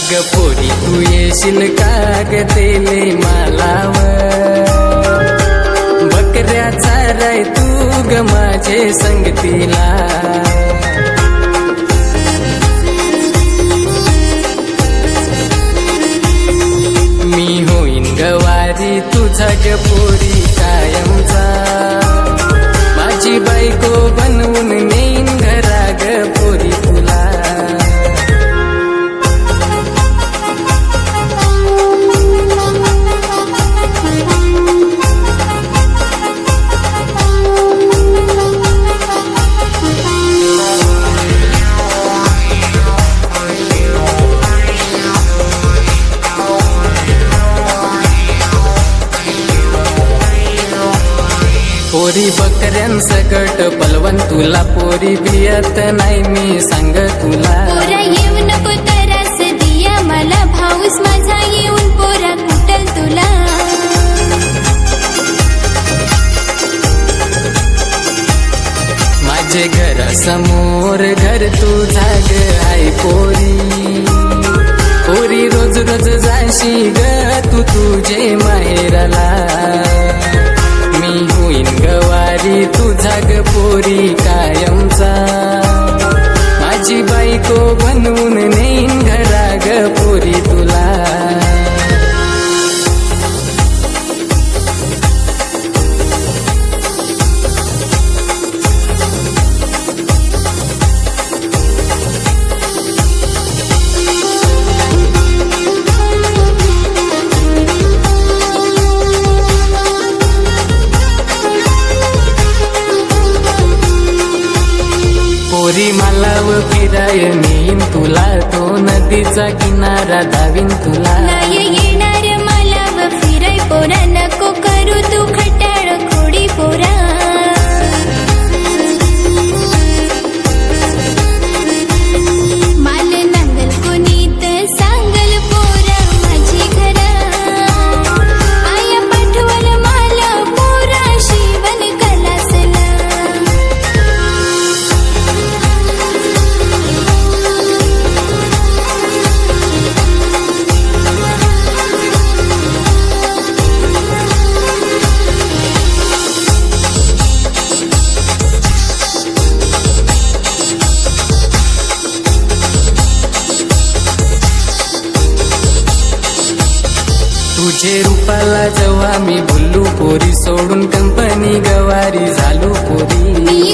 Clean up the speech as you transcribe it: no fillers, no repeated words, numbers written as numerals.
अग पोरी तू येशील का ग तेले मालावर, बकऱ्या चाराय तू ग माझे संगतीला. मी होईन गवारी तुझा ग पोरी कायमचा, माझी बायको बनवून नेईन घरा ग पोरी तुला. पोरी बकऱ्यांसकट पलवण तुला, पोरी बियत नाही मी सांग तुला. पोरा येऊ नको तरास दिया मला, भाऊस माझा येऊन पोरा कुटल तुला. माझे घरासमोर घर तुझा ग आई पोरी, पोरी रोज रोज जाशी ग तू तुझे माहेराला. मी होईन गवारी तुझा ग पोरी कायमचा, माझी बायको बनवून नेईन घरा ग पोरी तुला. पोरी मालाव फिराय नेईन तुला, तो नदीचा किनारा दावीन तुला. नाही येणार मला व फिराय पोरा, नको करू तू खटाळ खोडी पोरा. माल नांगल कोणीत सांगल पोरा माझी घरा, आया पाठवल मला पोरा शिवन कलासला. तुझे रूपाला जेव्हा मी बोलू पोरी, सोडून कंपनी गवारी झालो पोरी. मी